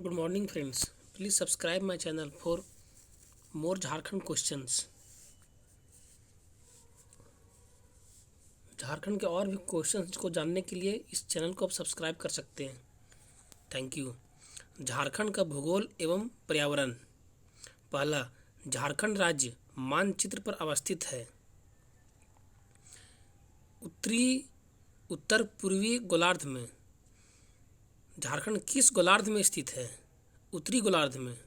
Good morning friends. Please subscribe my channel for more Jharkhand questions. Jharkhand के और भी questions को जानने के लिए इस चैनल को आप सब्सक्राइब कर सकते हैं। Thank you. झारखंड का भूगोल एवं पर्यावरण। पहला, झारखंड राज्य मानचित्र पर अवस्थित है। उत्तर पूर्वी गोलार्ध में। झारखंड किस गोलार्ध में स्थित है? उत्तरी गोलार्ध में।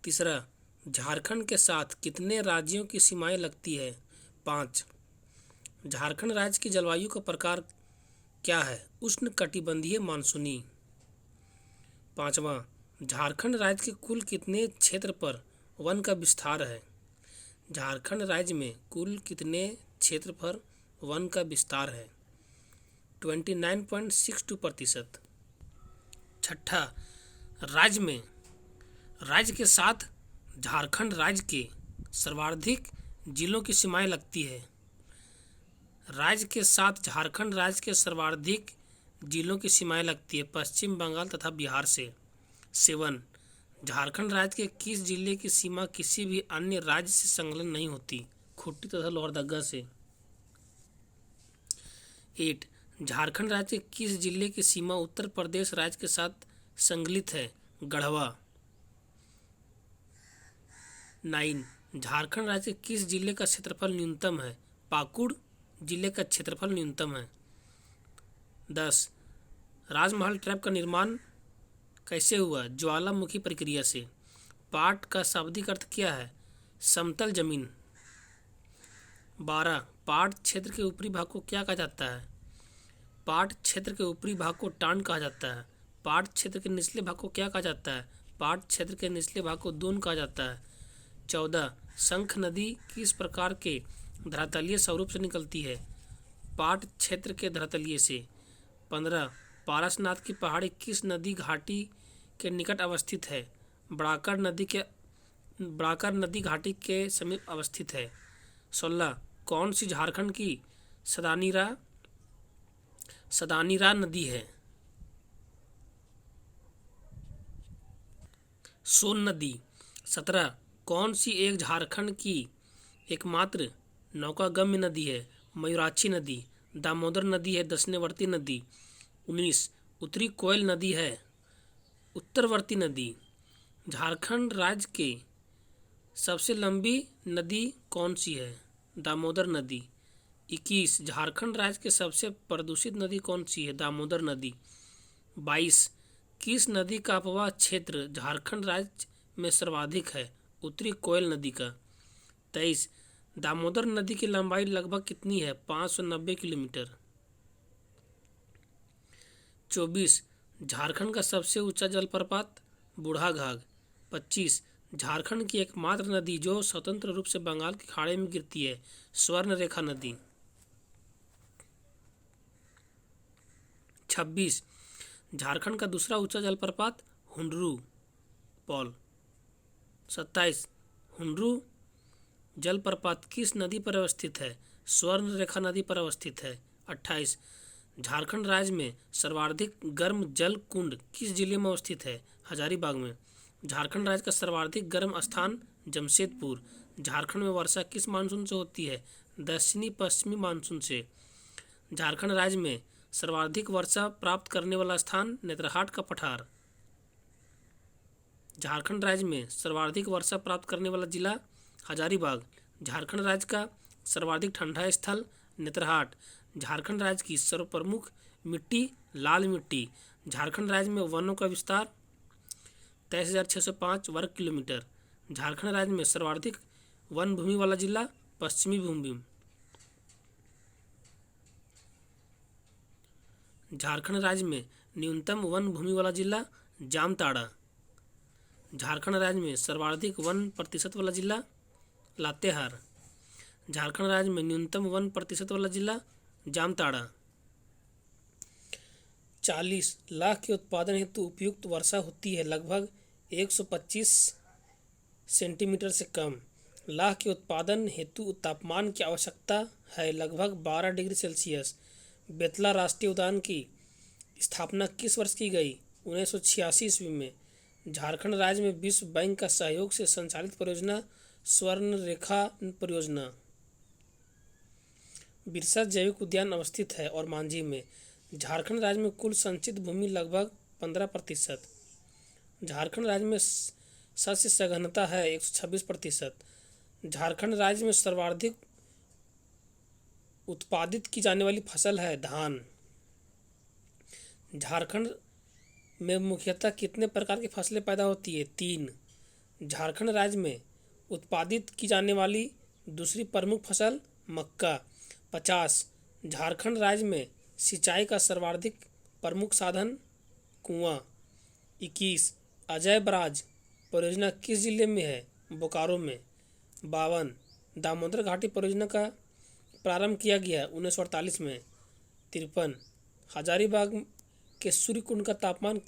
तीसरा, झारखंड के साथ कितने राज्यों की सीमाएं लगती है? 5। झारखंड राज्य की जलवायु का प्रकार क्या है? उष्णकटिबंधीय मानसूनी। 5वां, झारखंड राज्य के कुल कितने क्षेत्र पर वन का विस्तार है? झारखंड राज्य में कुल कितने क्षेत्र पर वन का विस्तार है? 29.62%। छठा, राज्य के साथ झारखंड राज्य के सर्वाधिक जिलों की सीमाएं लगती है। राज्य के साथ झारखंड राज्य के सर्वाधिक जिलों की सीमाएं लगती है पश्चिम बंगाल तथा बिहार से। 7, झारखंड राज्य के किस जिले की सीमा किसी भी अन्य राज्य से संलग्न नहीं होती? खूंटी तथा लोहरदगा से। 8, झारखंड राज्य के किस जिले की सीमा उत्तर प्रदेश राज्य के साथ संकलित है? गढ़वा। 9, झारखंड राज्य के किस जिले का क्षेत्रफल न्यूनतम है? पाकुड़ जिले का क्षेत्रफल न्यूनतम है। 10, राजमहल ट्रैप का निर्माण कैसे हुआ? ज्वालामुखी प्रक्रिया से। पाट का शाब्दिक अर्थ क्या है? समतल जमीन। 12, पाट क्षेत्र के ऊपरी भाग को क्या कहा जाता है? पाट क्षेत्र के ऊपरी भाग को टांड कहा जाता है। पाट क्षेत्र के निचले भाग को क्या कहा जाता है? पाट क्षेत्र के निचले भाग को दून कहा जाता है। 14, शंख नदी किस प्रकार के धरातलीय स्वरूप से निकलती है? पाट क्षेत्र के धरातलीय से। 15, पारसनाथ की पहाड़ी किस नदी घाटी के निकट अवस्थित है? बड़ाकर नदी घाटी के समीप अवस्थित है। 16, कौन सी झारखंड की सदानीरा नदी है? सोन नदी। 17, कौन सी एक झारखंड की एकमात्र नौकागम्य नदी है? मयूराक्षी नदी। दामोदर नदी है दक्षिणवर्ती नदी। 19, उत्तरी कोयल नदी है उत्तरवर्ती नदी। झारखंड राज्य के सबसे लंबी नदी कौन सी है? दामोदर नदी। 21, झारखंड राज्य के सबसे प्रदूषित नदी कौन सी है? दामोदर नदी। 22, किस नदी का अपवाह क्षेत्र झारखंड राज्य में सर्वाधिक है? उत्तरी कोयल नदी का। 23, दामोदर नदी की लंबाई लगभग कितनी है? 590 किलोमीटर। 24, झारखंड का सबसे ऊंचा जलप्रपात बूढ़ाघाघ। 25, झारखंड की एकमात्र नदी जो स्वतंत्र रूप से बंगाल की खाड़ी में गिरती है? स्वर्णरेखा नदी। 26, झारखंड का दूसरा ऊंचा जलप्रपात हुंडरू पॉल। 27, हुंडरू जलप्रपात किस नदी पर अवस्थित है? स्वर्णरेखा नदी पर अवस्थित है। 28, झारखंड राज्य में सर्वाधिक गर्म जल कुंड किस जिले में अवस्थित है? हजारीबाग में। झारखंड राज्य का सर्वाधिक गर्म स्थान जमशेदपुर। झारखंड में वर्षा किस मानसून से होती है? दक्षिणी पश्चिमी मानसून से। झारखंड राज्य में सर्वाधिक वर्षा प्राप्त करने वाला स्थान नेतरहाट का पठार। झारखंड राज्य में सर्वाधिक वर्षा प्राप्त करने वाला जिला हजारीबाग। झारखंड राज्य का सर्वाधिक ठंडा स्थल नेतरहाट। झारखंड राज्य की सर्वप्रमुख मिट्टी लाल मिट्टी। झारखंड राज्य में वनों का विस्तार 23,605 वर्ग किलोमीटर। झारखंड राज्य में सर्वाधिक वन भूमि वाला जिला पश्चिमी भूमि। झारखंड राज्य में न्यूनतम वन भूमि वाला जिला जामताड़ा। झारखंड राज्य में सर्वाधिक वन प्रतिशत वाला जिला लातेहार। झारखंड राज्य में न्यूनतम वन प्रतिशत वाला जिला जामताड़ा। 40 लाख के उत्पादन हेतु उपयुक्त वर्षा होती है लगभग 125 सेंटीमीटर से कम। लाख के उत्पादन हेतु तापमान की आवश्यकता है लगभग 12 डिग्री सेल्सियस। बेतला राष्ट्रीय उद्यान की स्थापना किस वर्ष की गई? 1986 ईस्वी में झारखंड राज्य में विश्व बैंक का सहयोग से संचालित परियोजना स्वर्ण रेखा परियोजना। बिरसा जैविक उद्यान अवस्थित है और मांझी में। झारखंड राज्य में कुल संचित भूमि लगभग 15%। झारखंड राज्य में शस्य सघनता है 126%। झारखंड राज्य में सर्वाधिक उत्पादित की जाने वाली फसल है धान। झारखंड में मुख्यतः कितने प्रकार की फसलें पैदा होती है? 3। झारखंड राज्य में उत्पादित की जाने वाली दूसरी प्रमुख फसल मक्का। 50। झारखंड राज्य में सिंचाई का सर्वाधिक प्रमुख साधन कुआं। 21। अजय बराज परियोजना किस जिले में है? बोकारो में। 52। दामोदर घाटी परियोजना का प्रारंभ किया गया 1948 में। 53। हजारीबाग के सूर्य कुंड का तापमान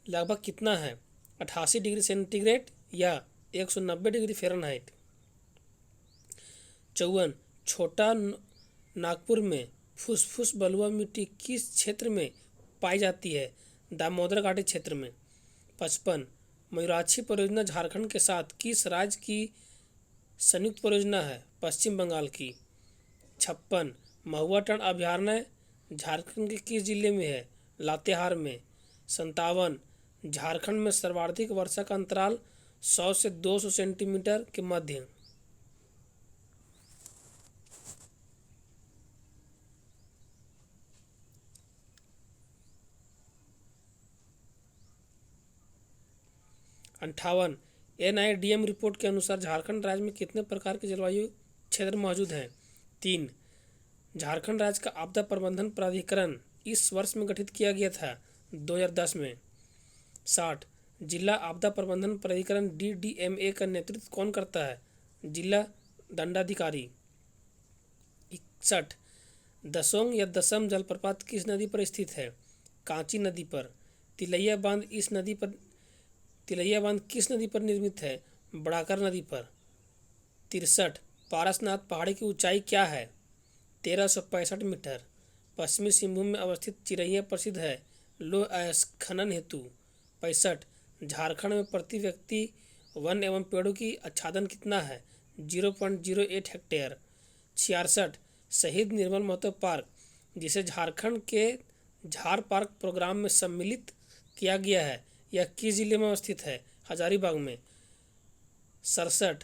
लगभग कितना है? 88 डिग्री सेंटीग्रेड या 190 डिग्री फ़ारेनहाइट। 54। छोटा नागपुर में फुसफुस बलुआ मिट्टी किस क्षेत्र में पाई जाती है? दामोदर घाटी क्षेत्र में। 55। मयूराक्षी परियोजना झारखंड के साथ किस राज्य की संयुक्त परियोजना है? पश्चिम बंगाल की। 56। महुआ टन अभयारण्य झारखंड के किस जिले में है? लातेहार में। 57। झारखंड में सर्वाधिक वर्षा का अंतराल 100 से 200 सेंटीमीटर के मध्य। अंठावन। NIDM रिपोर्ट के अनुसार झारखंड राज्य में कितने प्रकार के जलवायु क्षेत्र मौजूद हैं? 3। झारखंड राज्य का आपदा प्रबंधन प्राधिकरण इस वर्ष में गठित किया गया था 2010 में। 60। जिला आपदा प्रबंधन प्राधिकरण DDMA का नेतृत्व कौन करता है? जिला दंडाधिकारी। 61। दसोंग या दसम जलप्रपात किस नदी पर स्थित है? कांची नदी पर। तिलैया बांध किस नदी पर निर्मित है? बड़ाकर नदी पर। 63। पारसनाथ पहाड़ी की ऊंचाई क्या है? 1365 मीटर। पश्चिमी सिंहभूम में अवस्थित चिरैया प्रसिद्ध है लौह अयस्क खनन हेतु। 65। झारखंड में प्रति व्यक्ति वन एवं पेड़ों की आच्छादन कितना है? 0.08 हेक्टेयर। 66। शहीद निर्मल महतो पार्क जिसे झारखंड के झार पार्क प्रोग्राम में सम्मिलित किया गया है यह किस जिले में अवस्थित है? हजारीबाग में। 67।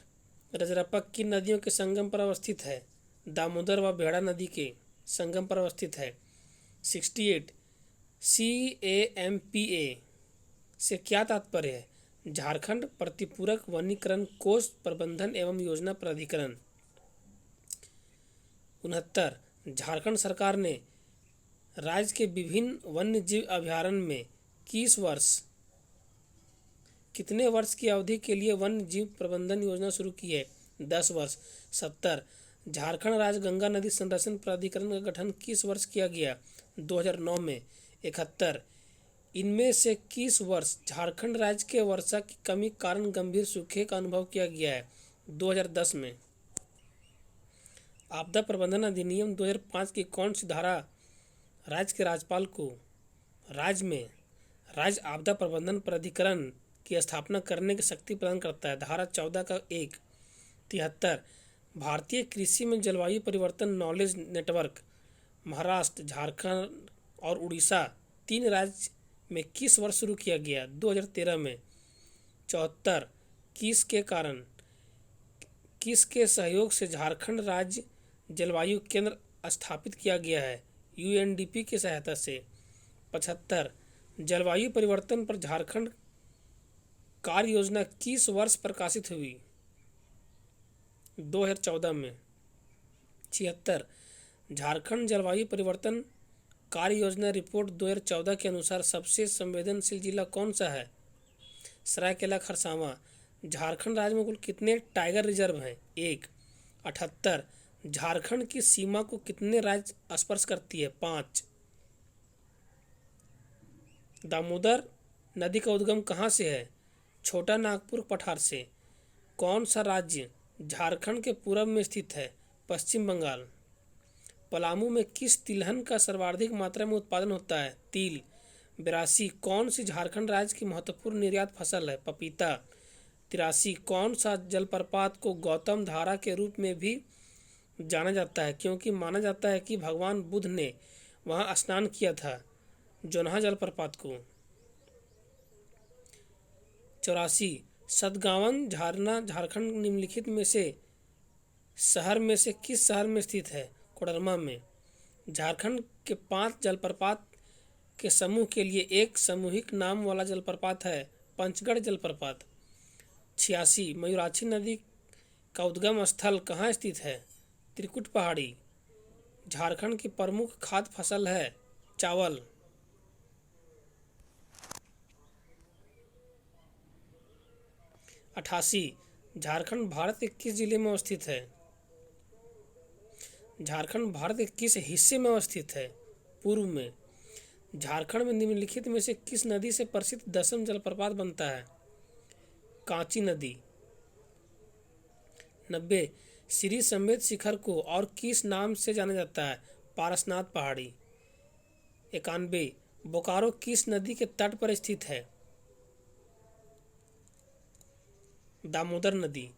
रजरप्पा किन नदियों के संगम पर अवस्थित है? दामोदर व भेड़ा नदी के संगम पर अवस्थित है। 68। CAMPA से क्या तात्पर्य है? झारखंड प्रतिपूरक वनीकरण कोष प्रबंधन एवं योजना प्राधिकरण। 69। झारखंड सरकार ने राज्य के विभिन्न वन्य जीव अभयारण्य में कितने वर्ष की अवधि के लिए वन्य जीव प्रबंधन योजना शुरू की है? 10 वर्ष। 70। झारखंड राज्य गंगा नदी संरक्षण प्राधिकरण का गठन किस वर्ष किया गया? 2009 में। 71। इनमें से किस वर्ष झारखंड राज्य के वर्षा की कमी के कारण गंभीर सूखे का अनुभव किया गया है? 2010 में। आपदा प्रबंधन अधिनियम 2005 की कौन सी धारा राज्य के राज्यपाल को राज्य में राज्य आपदा प्रबंधन प्राधिकरण की स्थापना करने की शक्ति प्रदान करता है? धारा 14 का 1। 73। भारतीय कृषि में जलवायु परिवर्तन नॉलेज नेटवर्क महाराष्ट्र, झारखंड और उड़ीसा 3 राज्य में किस वर्ष शुरू किया गया? 2013 में। 74। किसके सहयोग से झारखंड राज्य जलवायु केंद्र स्थापित किया गया है? UNDP की सहायता से। 75। जलवायु परिवर्तन पर झारखंड कार्य योजना किस वर्ष प्रकाशित हुई? 2014 में। 76। झारखंड जलवायु परिवर्तन कार्य योजना रिपोर्ट 2014 के अनुसार सबसे संवेदनशील जिला कौन सा है? सरायकेला खरसावां। झारखंड राज्य में कुल कितने टाइगर रिजर्व हैं? 1। 78। झारखंड की सीमा को कितने राज्य स्पर्श करती है? 5। दामोदर नदी का उद्गम कहाँ से है? छोटा नागपुर पठार से। कौन सा राज्य झारखंड के पूर्व में स्थित है? पश्चिम बंगाल। पलामू में किस तिलहन का सर्वाधिक मात्रा में उत्पादन होता है? तिल। 82 कौन सी झारखंड राज्य की महत्वपूर्ण निर्यात फसल है? पपीता। 83 कौन सा जलप्रपात को गौतम धारा के रूप में भी जाना जाता है क्योंकि माना जाता है कि भगवान बुद्ध ने वहां स्नान किया था? जोन्हा जलप्रपात को। 84 सतगावन झरना झारखंड निम्नलिखित में से किस शहर में स्थित है? कोडरमा में। झारखंड के 5 जलप्रपात के समूह के लिए एक सामूहिक नाम वाला जलप्रपात है पंचगढ़ जलप्रपात। 86 मयूराक्षी नदी का उद्गम स्थल कहाँ स्थित है? त्रिकुट पहाड़ी। झारखंड की प्रमुख खाद्य फसल है चावल। 88 झारखंड भारत के किस जिले में अवस्थित है? झारखंड भारत के किस हिस्से में अवस्थित है? पूर्व में। झारखंड में निम्नलिखित में से किस नदी से प्रसिद्ध 10वां जलप्रपात बनता है? कांची नदी। 90 श्री समेत शिखर को और किस नाम से जाना जाता है? पारसनाथ पहाड़ी। 91 बोकारो किस नदी के तट पर स्थित है? दामोदर नदी।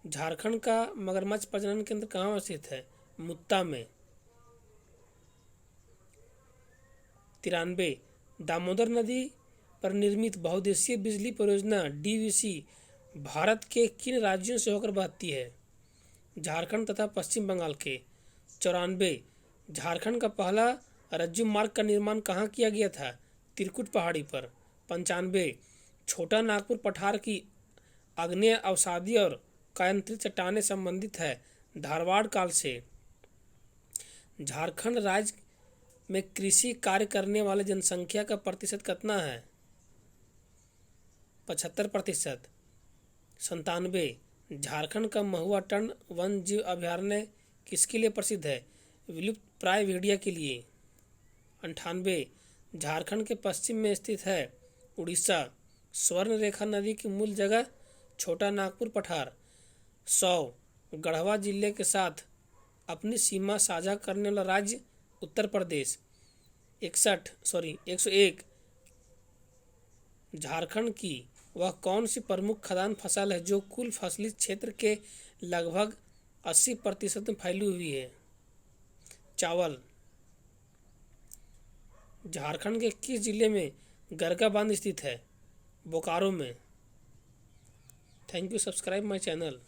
झारखंड का मगरमच्छ प्रजनन केंद्र कहाँ स्थित है? मुत्ता में। 93 दामोदर नदी पर निर्मित बहुउद्देशीय बिजली परियोजना डीवीसी भारत के किन राज्यों से होकर बहती है? झारखंड तथा पश्चिम बंगाल के। 94 झारखंड का पहला रज्जु मार्ग का निर्माण कहाँ किया गया था? त्रिकुट पहाड़ी पर। 95 छोटा नागपुर पठार की आग्नेय अवसादी और कायांतरित चट्टानें संबंधित है धारवाड़ काल से। झारखंड राज्य में कृषि कार्य करने वाले जनसंख्या का प्रतिशत कितना है? 75%। 97 झारखंड का महुआ टंड वन जीव अभयारण्य किसके लिए प्रसिद्ध है? विलुप्त प्राय भेड़िया के लिए। 98 झारखंड के पश्चिम में स्थित है उड़ीसा। स्वर्ण रेखा नदी की मूल जगह छोटा नागपुर पठार। 100 गढ़वा जिले के साथ अपनी सीमा साझा करने वाला राज्य उत्तर प्रदेश। 101 झारखंड की वह कौन सी प्रमुख खदान फसल है जो कुल फसली क्षेत्र के लगभग 80% में फैली हुई है? चावल। झारखंड के किस जिले में गरगा बांध स्थित है? बोकारो में। Thank you. Subscribe my channel.